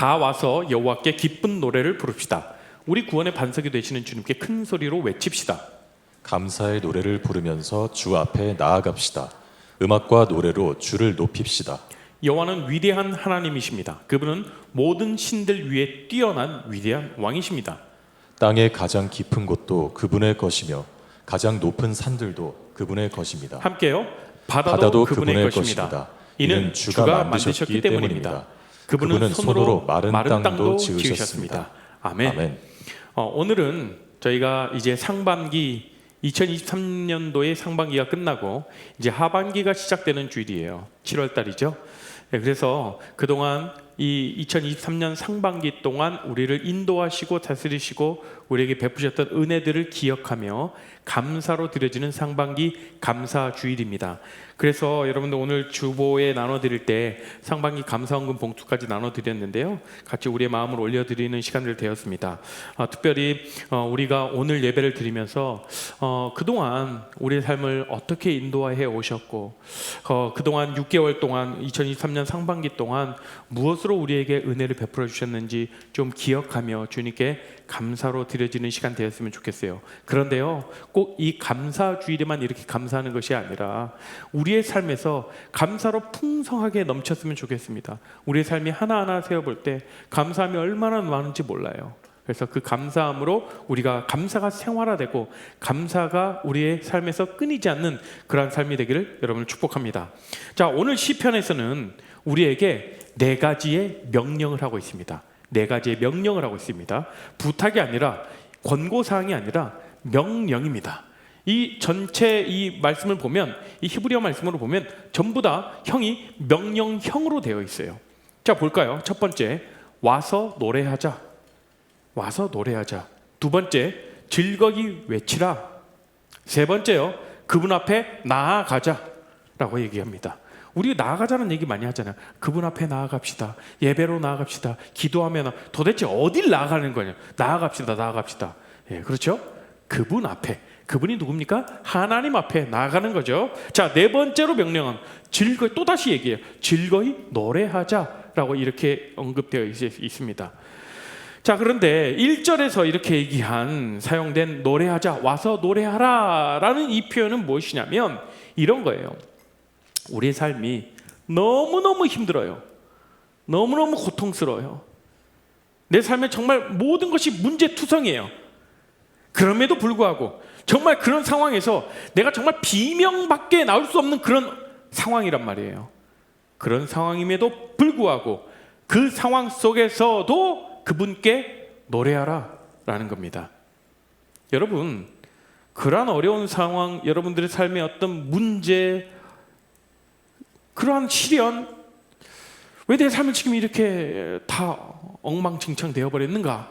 다 와서 여호와께 기쁜 노래를 부릅시다. 우리 구원의 반석이 되시는 주님께 큰 소리로 외칩시다. 감사의 노래를 부르면서 주 앞에 나아갑시다. 음악과 노래로 주를 높입시다. 여호와는 위대한 하나님이십니다. 그분은 모든 신들 위에 뛰어난 위대한 왕이십니다. 땅의 가장 깊은 곳도 그분의 것이며 가장 높은 산들도 그분의 것입니다. 함께요. 바다도 그분의 것입니다. 이는 주가 만드셨기 때문입니다. 그분은 손으로 마른 땅도 지으셨습니다. 아멘. 오늘은 저희가 이제 상반기 2023년도의 상반기가 끝나고 이제 하반기가 시작되는 주일이에요. 7월 달이죠. 그래서 그동안 이 2023년 상반기 동안 우리를 인도하시고 다스리시고 우리에게 베푸셨던 은혜들을 기억하며 감사로 드려지는 상반기 감사 주일입니다. 그래서 여러분들 오늘 주보에 나눠드릴 때 상반기 감사헌금 봉투까지 나눠드렸는데요, 같이 우리의 마음을 올려드리는 시간들 되었습니다. 특별히 우리가 오늘 예배를 드리면서 그동안 우리의 삶을 어떻게 인도해 오셨고 그동안 6개월 동안 2023년 상반기 동안 무엇으로 우리에게 은혜를 베풀어 주셨는지 좀 기억하며 주님께 감사로 드려지는 시간 되었으면 좋겠어요. 그런데요, 꼭 이 감사 주일에만 이렇게 감사하는 것이 아니라 우리의 삶에서 감사로 풍성하게 넘쳤으면 좋겠습니다. 우리의 삶이 하나하나 세어볼 때 감사함이 얼마나 많은지 몰라요. 그래서 그 감사함으로 우리가 감사가 생활화되고 감사가 우리의 삶에서 끊이지 않는 그러한 삶이 되기를 여러분을 축복합니다. 자, 오늘 시편에서는 우리에게 4가지의 명령을 하고 있습니다. 4가지의 명령을 하고 있습니다. 부탁이 아니라 권고사항이 아니라 명령입니다. 이 전체 이 말씀을 보면, 이 히브리어 말씀으로 보면 전부 다 형이 명령형으로 되어 있어요. 자, 볼까요? 첫 번째, 와서 노래하자. 와서 노래하자. 두 번째, 즐거이 외치라. 세 번째요, 그분 앞에 나아가자 라고 얘기합니다. 우리 나아가자는 얘기 많이 하잖아요. 그분 앞에 나아갑시다. 예배로 나아갑시다. 기도하면 도대체 어딜 나아가는 거냐? 나아갑시다. 나아갑시다. 예, 그렇죠? 그분 앞에. 그분이 누굽니까? 하나님 앞에 나아가는 거죠. 자, 4번째로 명령은 즐거이, 또다시 얘기해요. 즐거이 노래하자라고 이렇게 언급되어 있습니다. 자, 그런데 1절에서 이렇게 얘기한 사용된 노래하자, 와서 노래하라 라는 이 표현은 무엇이냐면 이런 거예요. 우리의 삶이 너무너무 힘들어요. 너무너무 고통스러워요. 내 삶에 정말 모든 것이 문제투성이에요. 그럼에도 불구하고 정말 그런 상황에서 내가 정말 비명밖에 나올 수 없는 그런 상황이란 말이에요. 그런 상황임에도 불구하고 그 상황 속에서도 그분께 노래하라 라는 겁니다. 여러분, 그러한 어려운 상황, 여러분들의 삶의 어떤 문제, 그러한 시련, 왜 내 삶이 지금 이렇게 다 엉망진창 되어버렸는가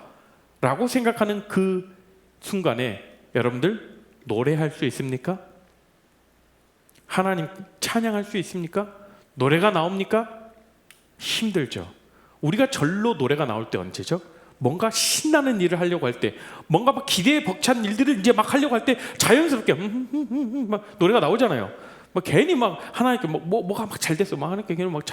라고 생각하는 그 순간에 여러분들 노래할 수 있습니까? 하나님 찬양할 수 있습니까? 노래가 나옵니까? 힘들죠. 우리가 절로 노래가 나올 때 언제죠? 뭔가 신나는 일을 하려고 할 때, 뭔가 막 기대에 벅찬 일들을 이제 막 하려고 할 때 자연스럽게 막 노래가 나오잖아요. 막 괜히 막 하나님께 뭐가 막 잘 됐어, 막 하나님께 괜히 막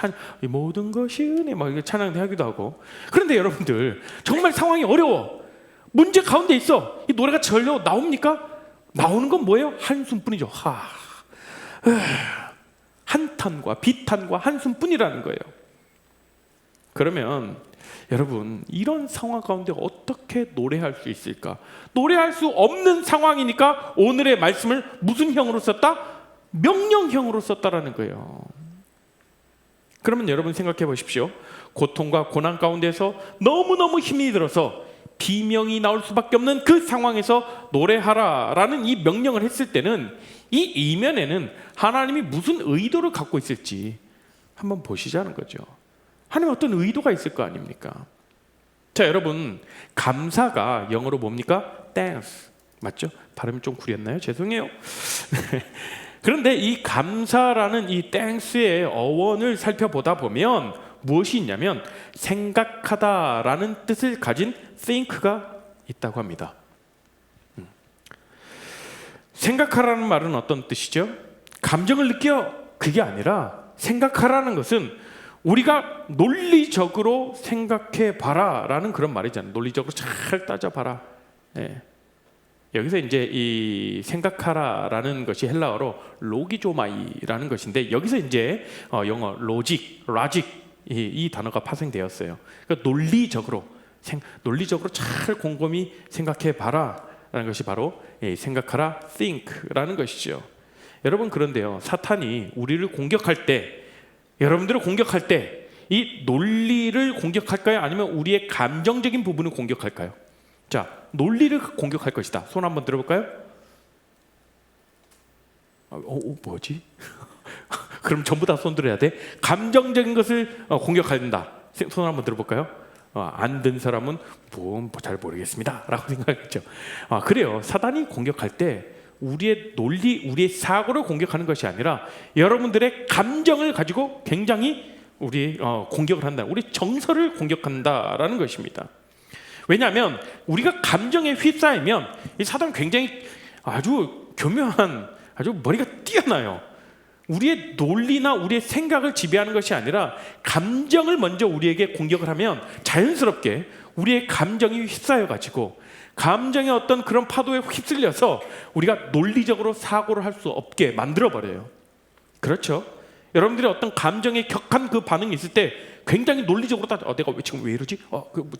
이 모든 것이 은혜 막 찬양하기도 하고. 그런데 여러분들 정말 상황이 어려워, 문제 가운데 있어. 이 노래가 절로 나옵니까? 나오는 건 뭐예요? 한숨뿐이죠. 한탄과 비탄과 한숨뿐이라는 거예요. 그러면 여러분, 이런 상황 가운데 어떻게 노래할 수 있을까? 노래할 수 없는 상황이니까 오늘의 말씀을 무슨 형으로 썼다? 명령형으로 썼다라는 거예요. 그러면 여러분 생각해 보십시오. 고통과 고난 가운데서 너무너무 힘이 들어서 비명이 나올 수밖에 없는 그 상황에서 노래하라라는 이 명령을 했을 때는 이 이면에는 하나님이 무슨 의도를 갖고 있을지 한번 보시자는 거죠. 하나님 어떤 의도가 있을 거 아닙니까? 자, 여러분, 감사가 영어로 뭡니까? thanks. 맞죠? 발음이 좀 구렸나요? 죄송해요. 그런데 이 감사라는 이 thanks의 어원을 살펴보다 보면 무엇이 있냐면 생각하다라는 뜻을 가진 think가 있다고 합니다. 생각하라는 말은 어떤 뜻이죠? 감정을 느껴, 그게 아니라 생각하라는 것은 우리가 논리적으로 생각해 봐라라는 그런 말이잖아요. 논리적으로 잘 따져봐라. 예. 여기서 이제 이 생각하라라는 것이 헬라어로 로기조마이라는 것인데, 여기서 이제 영어 로직 이 단어가 파생되었어요. 그러니까 논리적으로 잘 곰곰이 생각해 봐라라는 것이 바로 생각하라, think라는 것이죠. 여러분, 그런데요, 사탄이 우리를 공격할 때, 여러분들을 공격할 때 이 논리를 공격할까요? 아니면 우리의 감정적인 부분을 공격할까요? 자, 논리를 공격할 것이다. 손 한번 들어볼까요? 뭐지? 그럼 전부 다 손 들어야 돼? 감정적인 것을 공격한다. 손 한번 들어볼까요? 안 든 사람은 잘 모르겠습니다 라고 생각했죠. 그래요. 사단이 공격할 때 우리의 논리, 우리의 사고를 공격하는 것이 아니라 여러분들의 감정을 가지고 굉장히 공격을 한다. 우리 정서를 공격한다라는 것입니다. 왜냐하면 우리가 감정에 휩싸이면 이 사단은 굉장히 아주 교묘한, 아주 머리가 뛰어나요. 우리의 논리나 우리의 생각을 지배하는 것이 아니라 감정을 먼저 우리에게 공격을 하면 자연스럽게 우리의 감정이 휩싸여 가지고 감정의 어떤 그런 파도에 휩쓸려서 우리가 논리적으로 사고를 할 수 없게 만들어 버려요. 그렇죠? 여러분들이 어떤 감정에 격한 그 반응이 있을 때 굉장히 논리적으로 내가 지금 왜 이러지?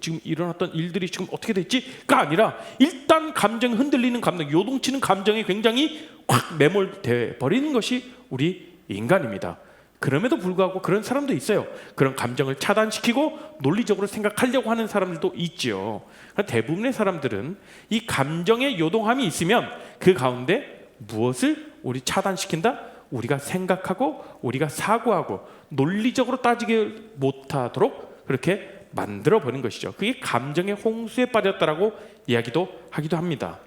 지금 일어났던 일들이 지금 어떻게 됐지?가 아니라 일단 감정이 흔들리는 감정, 요동치는 감정이 굉장히 확 매몰돼 버리는 것이 우리 인간입니다. 그럼에도 불구하고 그런 사람도 있어요. 그런 감정을 차단시키고 논리적으로 생각하려고 하는 사람들도 있죠. 대부분의 사람들은 이 감정의 요동함이 있으면 그 가운데 무엇을 우리 차단시킨다? 우리가 생각하고 우리가 사고하고 논리적으로 따지게 못하도록 그렇게 만들어버린 것이죠. 그게 감정의 홍수에 빠졌다라고 이야기도 하기도 합니다.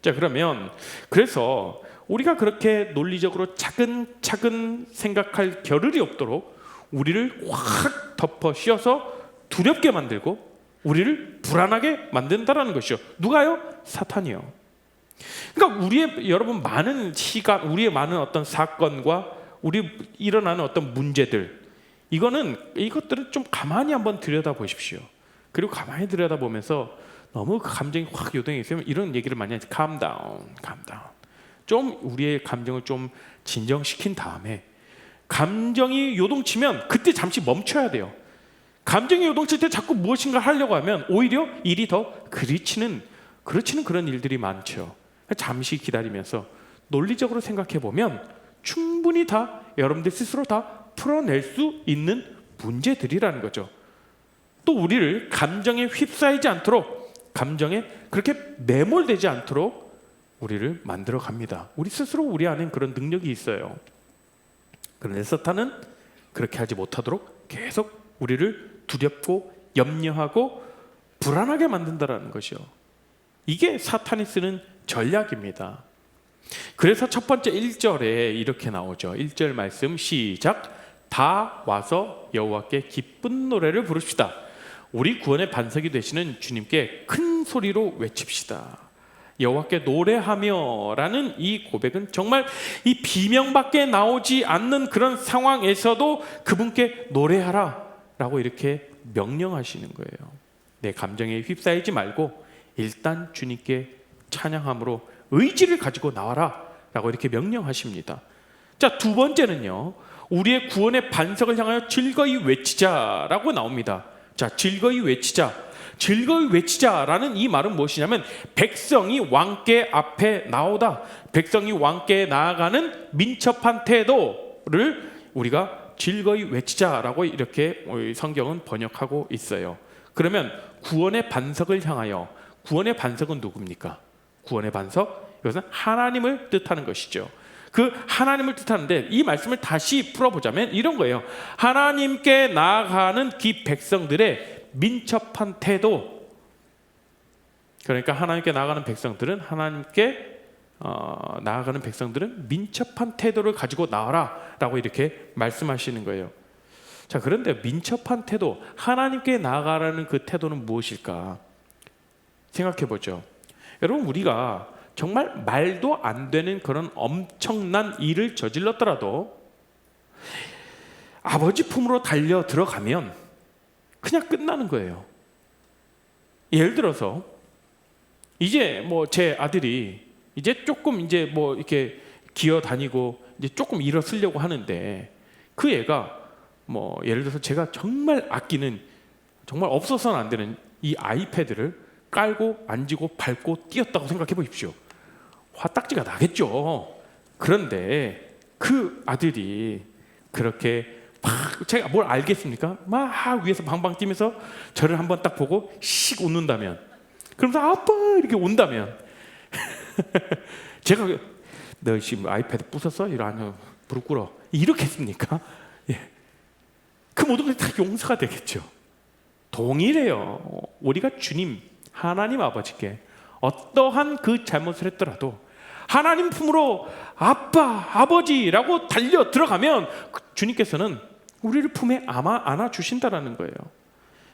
자, 그러면 그래서 우리가 그렇게 논리적으로 차근차근 생각할 겨를이 없도록 우리를 확 덮어 씌워서 두렵게 만들고 우리를 불안하게 만든다라는 것이죠. 누가요? 사탄이요. 그러니까 여러분 많은 시간, 우리의 많은 어떤 사건과 우리 일어나는 어떤 문제들, 이것들을 좀 가만히 한번 들여다보십시오. 그리고 가만히 들여다보면서 너무 그 감정이 확 요동이 있으면 이런 얘기를 많이 하죠. calm down. 좀 우리의 감정을 좀 진정시킨 다음에 감정이 요동치면 그때 잠시 멈춰야 돼요. 감정이 요동칠 때 자꾸 무엇인가 하려고 하면 오히려 일이 더 그르치는 그런 일들이 많죠. 잠시 기다리면서 논리적으로 생각해 보면 충분히 다 여러분들 스스로 다 풀어낼 수 있는 문제들이라는 거죠. 또 우리를 감정에 휩싸이지 않도록, 감정에 그렇게 매몰되지 않도록 우리를 만들어 갑니다. 우리 스스로 우리 안에 그런 능력이 있어요. 그런데 사탄은 그렇게 하지 못하도록 계속 우리를 두렵고 염려하고 불안하게 만든다라는 것이요. 이게 사탄이 쓰는 전략입니다. 그래서 첫 번째 1절에 이렇게 나오죠. 1절 말씀 시작. 다 와서 여호와께 기쁜 노래를 부릅시다. 우리 구원의 반석이 되시는 주님께 큰 소리로 외칩시다. 여호와께 노래하며라는 이 고백은 정말 이 비명밖에 나오지 않는 그런 상황에서도 그분께 노래하라라고 이렇게 명령하시는 거예요. 내 감정에 휩싸이지 말고 일단 주님께 찬양함으로 의지를 가지고 나와라라고 이렇게 명령하십니다. 자, 두 번째는요, 우리의 구원의 반석을 향하여 즐거이 외치자라고 나옵니다. 자, 즐거이 외치자. 즐거이 외치자라는 이 말은 무엇이냐면 백성이 왕께 앞에 나오다, 백성이 왕께 나아가는 민첩한 태도를 우리가 즐거이 외치자라고 이렇게 성경은 번역하고 있어요. 그러면 구원의 반석을 향하여, 구원의 반석은 누굽니까? 구원의 반석, 이것은 하나님을 뜻하는 것이죠. 그 하나님을 뜻하는데 이 말씀을 다시 풀어보자면 이런 거예요. 하나님께 나아가는 그 백성들의 민첩한 태도. 그러니까 하나님께 나아가는 백성들은 민첩한 태도를 가지고 나와라라고 이렇게 말씀하시는 거예요. 자, 그런데 민첩한 태도, 하나님께 나아가라는 그 태도는 무엇일까? 생각해 보죠. 여러분, 우리가 정말 말도 안 되는 그런 엄청난 일을 저질렀더라도 아버지 품으로 달려 들어가면 그냥 끝나는 거예요. 예를 들어서 이제 뭐 제 아들이 이제 조금 이제 뭐 이렇게 기어 다니고 이제 조금 일어서려고 하는데 그 애가 뭐 예를 들어서 제가 정말 아끼는, 정말 없어서는 안 되는 이 아이패드를 깔고 앉고 밟고 뛰었다고 생각해 보십시오. 화딱지가 나겠죠. 그런데 그 아들이 그렇게 막, 제가 뭘 알겠습니까? 막 위에서 방방 뛰면서 저를 한번 딱 보고 씩 웃는다면, 그러면서 아빠 이렇게 온다면 제가 너 지금 아이패드 부쉈어? 이러면 무릎 꿇어 이렇게 했습니까? 예. 그 모든 것이 다 용서가 되겠죠. 동일해요. 우리가 주님 하나님 아버지께 어떠한 그 잘못을 했더라도 하나님 품으로 아빠 아버지라고 달려 들어가면 주님께서는 우리를 품에 안아 주신다라는 거예요.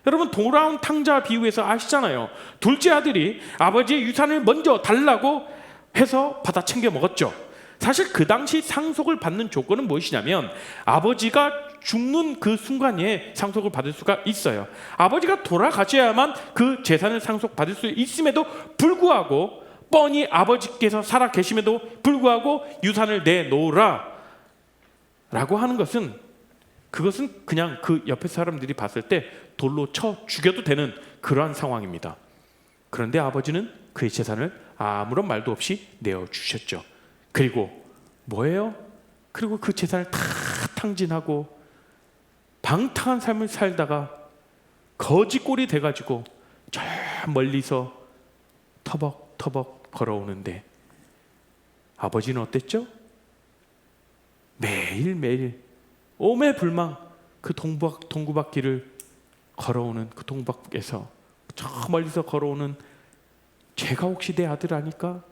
여러분, 돌아온 탕자 비유에서 아시잖아요. 둘째 아들이 아버지의 유산을 먼저 달라고 해서 받아 챙겨 먹었죠. 사실 그 당시 상속을 받는 조건은 무엇이냐면 아버지가 죽는 그 순간에 상속을 받을 수가 있어요. 아버지가 돌아가셔야만 그 재산을 상속받을 수 있음에도 불구하고, 뻔히 아버지께서 살아 계심에도 불구하고 유산을 내놓으라 라고 하는 것은, 그것은 그냥 그 옆에 사람들이 봤을 때 돌로 쳐 죽여도 되는 그러한 상황입니다. 그런데 아버지는 그의 재산을 아무런 말도 없이 내어주셨죠. 그리고 뭐예요? 그리고 그 재산을 다 탕진하고 방탕한 삶을 살다가 거지꼴이 돼가지고 저 멀리서 터벅터벅 걸어오는데 아버지는 어땠죠? 매일매일 오매불망 그 동구박길을 걸어오는, 그 동북에서 저 멀리서 걸어오는 제가 혹시 내 아들 아닐까?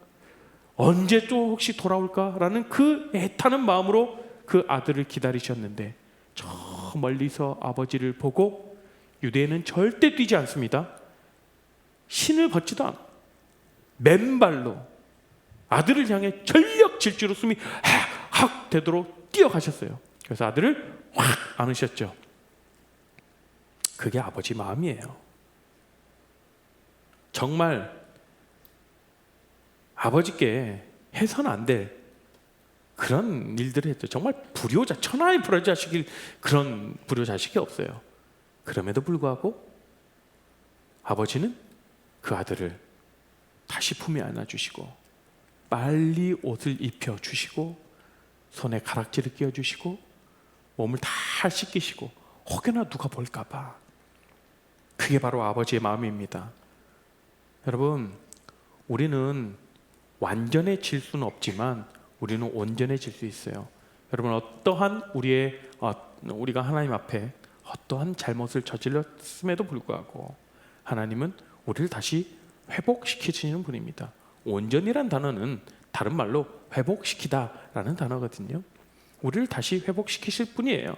언제 또 혹시 돌아올까라는 그 애타는 마음으로 그 아들을 기다리셨는데 저 멀리서 아버지를 보고, 유대인은 절대 뛰지 않습니다. 신을 벗지도 않아. 맨발로 아들을 향해 전력 질주로 숨이 확 되도록 뛰어가셨어요. 그래서 아들을 확 안으셨죠. 그게 아버지 마음이에요. 정말 아버지께 해서는 안 될 그런 일들을 했죠. 정말 불효자, 천하의 불효자식일 그런 불효자식이 없어요. 그럼에도 불구하고 아버지는 그 아들을 다시 품에 안아주시고 빨리 옷을 입혀주시고 손에 가락지를 끼워주시고 몸을 다 씻기시고, 혹여나 누가 볼까 봐. 그게 바로 아버지의 마음입니다. 여러분, 우리는 완전해질 수는 없지만 우리는 온전해질 수 있어요. 여러분, 어떠한 우리가 하나님 앞에 어떠한 잘못을 저질렀음에도 불구하고 하나님은 우리를 다시 회복시키시는 분입니다. 온전이란 단어는 다른 말로 회복시키다라는 단어거든요. 우리를 다시 회복시키실 분이에요.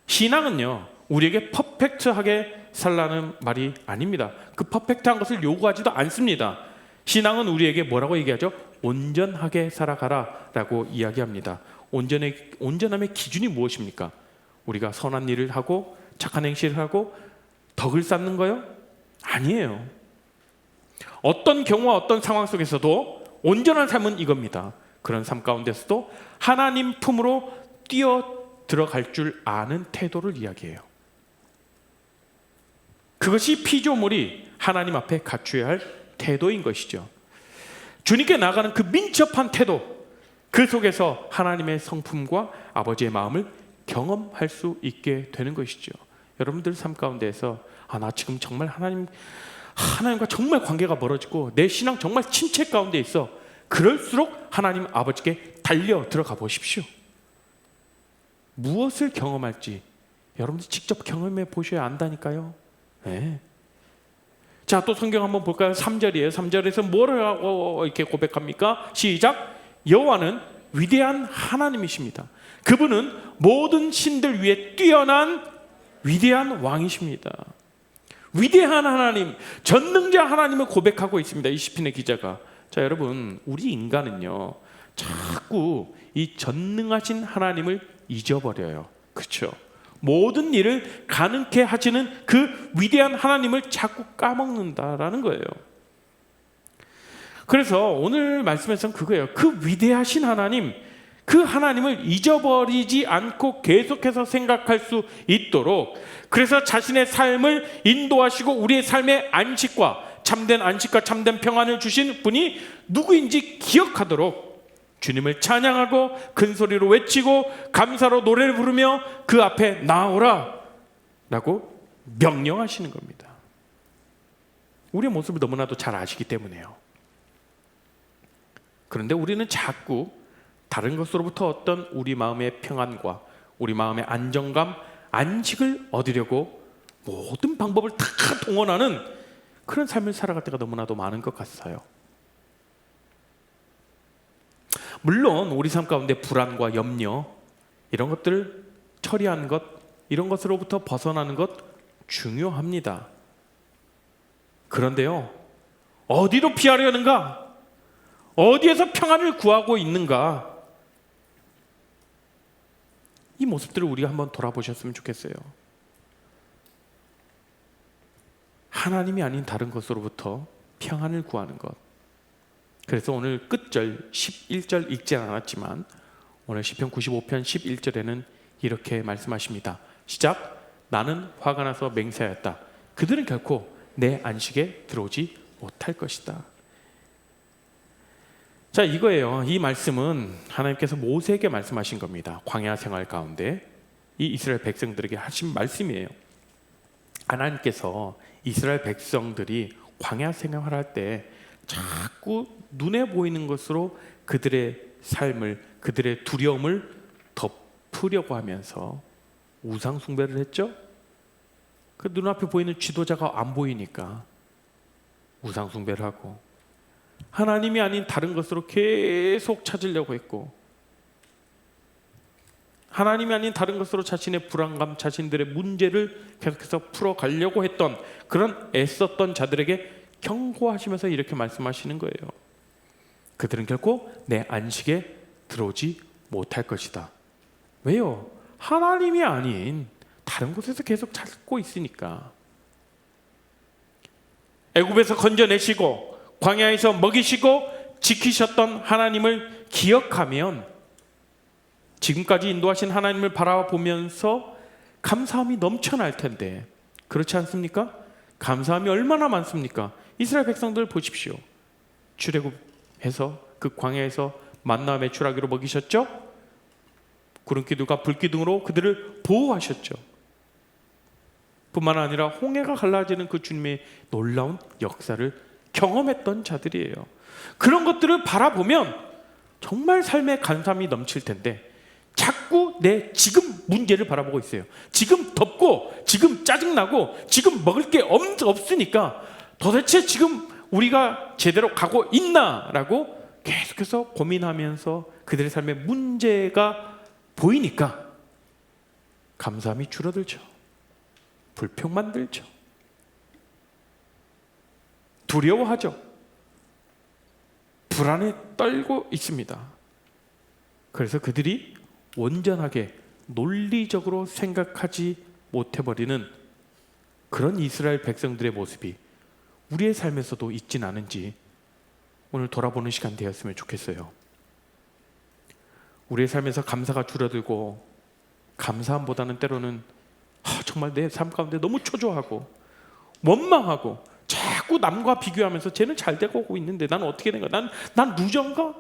신앙은요, 우리에게 퍼펙트하게 살라는 말이 아닙니다. 그 퍼펙트한 것을 요구하지도 않습니다. 신앙은 우리에게 뭐라고 얘기하죠? 온전하게 살아가라 라고 이야기합니다. 온전함의 기준이 무엇입니까? 우리가 선한 일을 하고 착한 행실을 하고 덕을 쌓는 거요? 아니에요. 어떤 경우와 어떤 상황 속에서도 온전한 삶은 이겁니다. 그런 삶 가운데서도 하나님 품으로 뛰어 들어갈 줄 아는 태도를 이야기해요. 그것이 피조물이 하나님 앞에 갖춰야 할 태도인 것이죠. 주님께 나가는 그 민첩한 태도, 그 속에서 하나님의 성품과 아버지의 마음을 경험할 수 있게 되는 것이죠. 여러분들 삶 가운데에서 나 지금 정말 하나님과 정말 관계가 멀어지고 내 신앙 정말 침체 가운데 있어. 그럴수록 하나님 아버지께 달려 들어가 보십시오. 무엇을 경험할지 여러분들 직접 경험해 보셔야 안다니까요. 네. 자, 또 성경 한번 볼까요? 3절이에요. 3절에서 뭐라고 이렇게 고백합니까? 시작. 여호와는 위대한 하나님이십니다. 그분은 모든 신들 위에 뛰어난 위대한 왕이십니다. 위대한 하나님, 전능자 하나님을 고백하고 있습니다. 이 시편의 기자가. 자, 여러분, 우리 인간은요 자꾸 이 전능하신 하나님을 잊어버려요. 그렇죠. 모든 일을 가능케 하시는 그 위대한 하나님을 자꾸 까먹는다라는 거예요. 그래서 오늘 말씀에서는 그거예요. 그 위대하신 하나님, 그 하나님을 잊어버리지 않고 계속해서 생각할 수 있도록, 그래서 자신의 삶을 인도하시고 우리의 삶의 안식과 참된 평안을 주신 분이 누구인지 기억하도록 주님을 찬양하고 큰 소리로 외치고 감사로 노래를 부르며 그 앞에 나오라 라고 명령하시는 겁니다. 우리의 모습을 너무나도 잘 아시기 때문에요. 그런데 우리는 자꾸 다른 것으로부터 어떤 우리 마음의 평안과 우리 마음의 안정감, 안식을 얻으려고 모든 방법을 다 동원하는 그런 삶을 살아갈 때가 너무나도 많은 것 같아요. 물론 우리 삶 가운데 불안과 염려, 이런 것들을 처리하는 것, 이런 것으로부터 벗어나는 것 중요합니다. 그런데요, 어디로 피하려는가? 어디에서 평안을 구하고 있는가? 이 모습들을 우리가 한번 돌아보셨으면 좋겠어요. 하나님이 아닌 다른 것으로부터 평안을 구하는 것. 그래서 오늘 끝절 11절 읽지 않았지만 오늘 시편 95편 11절에는 이렇게 말씀하십니다. 시작. 나는 화가 나서 맹세하였다. 그들은 결코 내 안식에 들어오지 못할 것이다. 자, 이거예요. 이 말씀은 하나님께서 모세에게 말씀하신 겁니다. 광야 생활 가운데 이 이스라엘 백성들에게 하신 말씀이에요. 하나님께서 이스라엘 백성들이 광야 생활할 때 자꾸 눈에 보이는 것으로 그들의 삶을, 그들의 두려움을 덮으려고 하면서 우상 숭배를 했죠. 그 눈앞에 보이는 지도자가 안 보이니까 우상 숭배를 하고 하나님이 아닌 다른 것으로 계속 찾으려고 했고, 하나님이 아닌 다른 것으로 자신의 불안감, 자신들의 문제를 계속해서 풀어가려고 했던 그런 애썼던 자들에게 경고하시면서 이렇게 말씀하시는 거예요. 그들은 결코 내 안식에 들어오지 못할 것이다. 왜요? 하나님이 아닌 다른 곳에서 계속 찾고 있으니까. 애굽에서 건져내시고 광야에서 먹이시고 지키셨던 하나님을 기억하면 지금까지 인도하신 하나님을 바라보면서 감사함이 넘쳐날 텐데, 그렇지 않습니까? 감사함이 얼마나 많습니까? 이스라엘 백성들 보십시오. 출애굽해서 그 광야에서 만나 메추라기로 먹이셨죠? 구름기둥과 불기둥으로 그들을 보호하셨죠. 뿐만 아니라 홍해가 갈라지는 그 주님의 놀라운 역사를 경험했던 자들이에요. 그런 것들을 바라보면 정말 삶에 감사함이 넘칠 텐데 자꾸 내 지금 문제를 바라보고 있어요. 지금 덥고 지금 짜증나고 지금 먹을 게 없으니까 도대체 지금 우리가 제대로 가고 있나라고 계속해서 고민하면서 그들의 삶에 문제가 보이니까 감사함이 줄어들죠. 불평만 들죠. 두려워하죠. 불안에 떨고 있습니다. 그래서 그들이 온전하게 논리적으로 생각하지 못해버리는 그런 이스라엘 백성들의 모습이 우리의 삶에서도 있진 않은지 오늘 돌아보는 시간 되었으면 좋겠어요. 우리의 삶에서 감사가 줄어들고 감사함보다는 때로는 정말 내 삶 가운데 너무 초조하고 원망하고 자꾸 남과 비교하면서 쟤는 잘 되고 있는데 나는 어떻게 된 거야? 난 루저인가?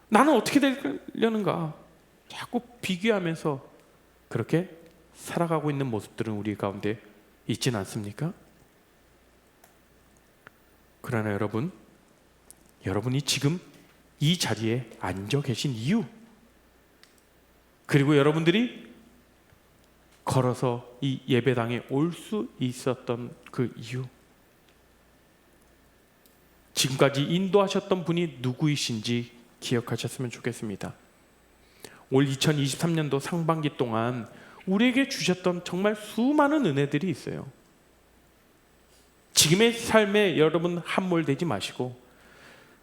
나는 어떻게 되려는가? 자꾸 비교하면서 그렇게 살아가고 있는 모습들은 우리 가운데 있지는 않습니까? 그러나 여러분이 지금 이 자리에 앉아 계신 이유, 그리고 여러분들이 걸어서 이 예배당에 올 수 있었던 그 이유, 지금까지 인도하셨던 분이 누구이신지 기억하셨으면 좋겠습니다. 올 2023년도 상반기 동안 우리에게 주셨던 정말 수많은 은혜들이 있어요. 지금의 삶에 여러분 함몰되지 마시고,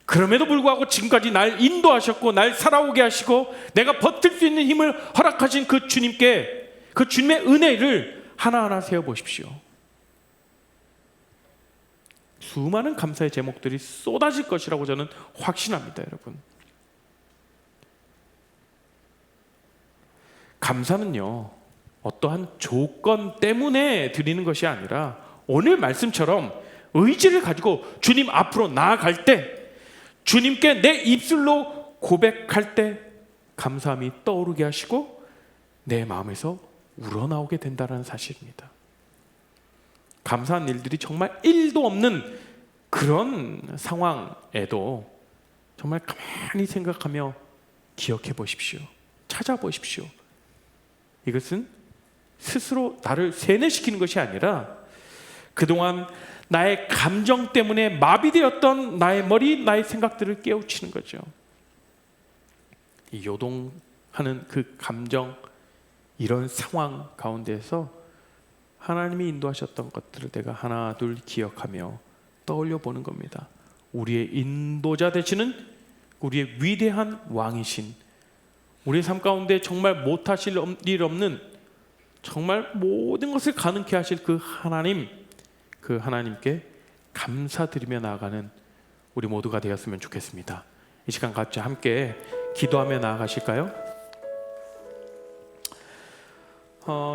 그럼에도 불구하고 지금까지 날 인도하셨고 날 살아오게 하시고 내가 버틸 수 있는 힘을 허락하신 그 주님께, 그 주님의 은혜를 하나하나 세어보십시오. 수많은 감사의 제목들이 쏟아질 것이라고 저는 확신합니다, 여러분. 감사는요, 어떠한 조건 때문에 드리는 것이 아니라 오늘 말씀처럼 의지를 가지고 주님 앞으로 나아갈 때, 주님께 내 입술로 고백할 때 감사함이 떠오르게 하시고 내 마음에서 우러나오게 된다는 사실입니다. 감사한 일들이 정말 1도 없는 그런 상황에도 정말 가만히 생각하며 기억해 보십시오. 찾아보십시오. 이것은 스스로 나를 세뇌시키는 것이 아니라 그동안 나의 감정 때문에 마비되었던 나의 머리, 나의 생각들을 깨우치는 거죠. 이 요동하는 그 감정, 이런 상황 가운데에서 하나님이 인도하셨던 것들을 내가 하나 둘 기억하며 떠올려 보는 겁니다. 우리의 인도자 되시는 우리의 위대한 왕이신, 우리의 삶 가운데 정말 못하실 일 없는, 정말 모든 것을 가능케 하실 그 하나님, 그 하나님께 감사드리며 나아가는 우리 모두가 되었으면 좋겠습니다. 이 시간 같이 함께 기도하며 나아가실까요?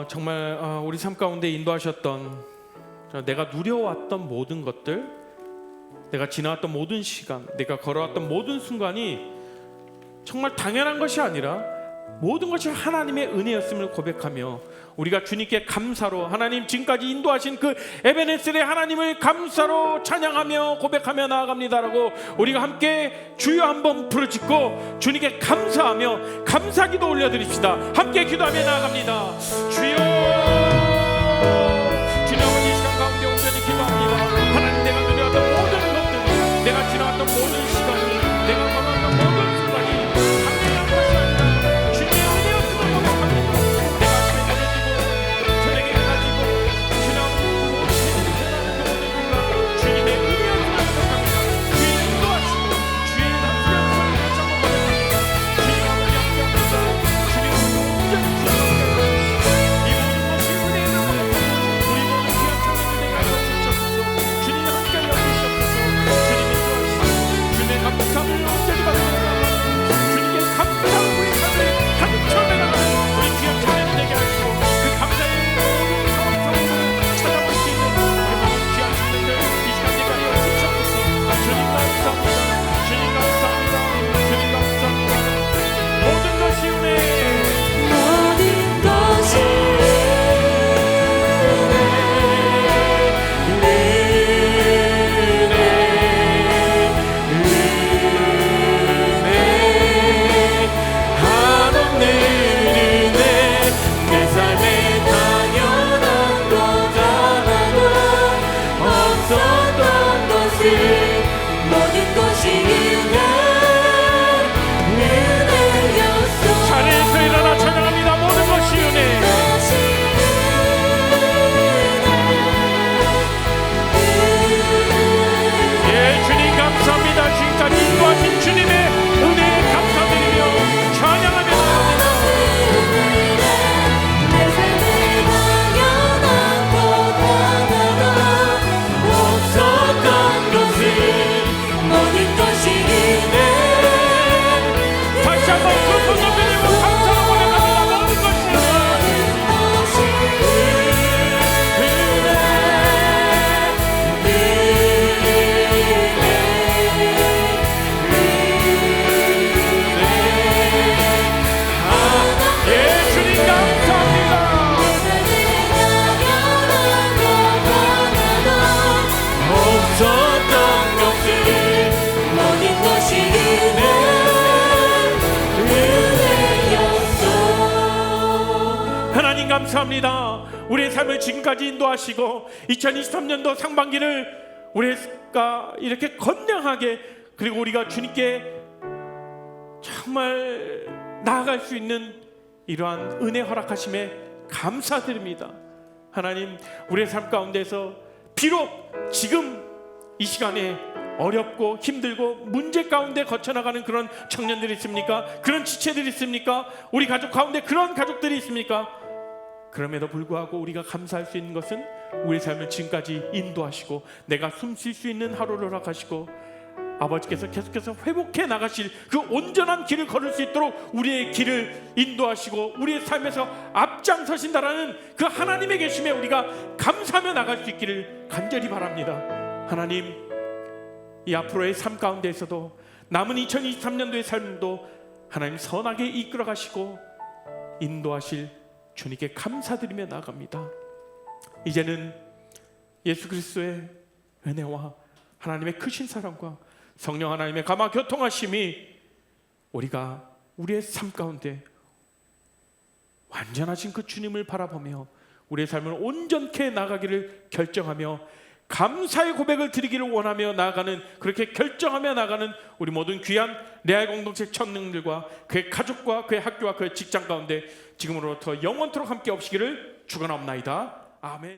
정말 우리 삶 가운데 인도하셨던, 내가 누려왔던 모든 것들, 내가 지나왔던 모든 시간, 내가 걸어왔던 모든 순간이 정말 당연한 것이 아니라 모든 것이 하나님의 은혜였음을 고백하며 우리가 주님께 감사로, 하나님 지금까지 인도하신 그 에베네셀의 하나님을 감사로 찬양하며 고백하며 나아갑니다라고 우리가 함께 주여 한번 부르짖고 주님께 감사하며 감사기도 올려드립시다. 함께 기도하며 나아갑니다. 주여, 주님 아버지, 이 시간 가운데 온전히 기도합니다. 하나님, 내가 누려왔던 모든 것들, 내가 지나왔던 모든 시간이, 내가 걸어왔던 모든 순간이 당연한 것이 아니라 주님의 은혜였음을 고백합니다. 내가 가지고 저에게 가지고 지나온 모든 순간 주님의 은혜였음을 고백합니다. 주의 인도하시고 주의 남편을 잡고 고백합니다. 주님 아버지 함께합니다. 주님 온전히 주시옵소서. 이 모든 것이 은혜를 고백합니다. 우리 모든 귀한 청년들 내가 주시옵소서. 주님 함께 여기시옵소서. 주님 인도하시고 주님의 감사함을 온전히 받으며 주님께 감사하고 우리 삶을 가득 채워나가는 우리 귀한 청년들 되게 하시고 그 감사의 모든 상황 속에서 찾아볼 수 있는 우리 모든 귀한 청년들 이 시간 내가 주시옵소서. 주님 감사합니다. 주님 감사합니다. 주님 감사합니다. 모든 것이 은혜, 모든 것이 한없는 은혜, 내 삶에 당연한 거잖아도 없었던 것을 모든 것이 은혜였어. 자리에서 일어나 찬양합니다. 모든 것이 은혜. 예, 주님 감사합니다. 지금까지 인도하신 주님의 은혜에 감사드리며 찬양하며 나갑니다. 내 삶에 당연한 것 하나도 없었던 것을 모든 것이 은혜. 다시 한번 그 손 높이고 감사로 고백합니다. 모든 것이 예, 주님 감사합니다. 없었던 것을 모든 것이 은혜였어. 하나님 감사합니다. 우리의 삶을 지금까지 인도하시고 2023년도 상반기를 우리가 이렇게 건강하게, 그리고 우리가 주님께 정말 나아갈 수 있는 이러한 은혜 허락하심에 감사드립니다. 하나님, 우리의 삶 가운데서 비록 지금 이 시간에 어렵고 힘들고 문제 가운데 거쳐나가는 그런 청년들이 있습니까? 그런 지체들이 있습니까? 우리 가족 가운데 그런 가족들이 있습니까? 그럼에도 불구하고 우리가 감사할 수 있는 것은 우리의 삶을 지금까지 인도하시고 내가 숨 쉴 수 있는 하루를 허락하시고 아버지께서 계속해서 회복해 나가실 그 온전한 길을 걸을 수 있도록 우리의 길을 인도하시고 우리의 삶에서 앞장서신다라는 그 하나님의 계심에 우리가 감사하며 나갈 수 있기를 간절히 바랍니다. 하나님, 이 앞으로의 삶 가운데에서도 남은 2023년도의 삶도 하나님 선하게 이끌어 가시고 인도하실 주님께 감사드리며 나아갑니다. 이제는 예수 그리스도의 은혜와 하나님의 크신 사랑과 성령 하나님의 감화 교통하심이 우리가 우리의 삶 가운데 완전하신 그 주님을 바라보며 우리의 삶을 온전케 나가기를 결정하며 감사의 고백을 드리기를 원하며 나아가는, 그렇게 결정하며 나아가는 우리 모든 귀한 레알 공동체 천능들과 그의 가족과 그의 학교와 그의 직장 가운데 지금으로부터 영원토록 함께 없시기를 축원합니다. 아멘.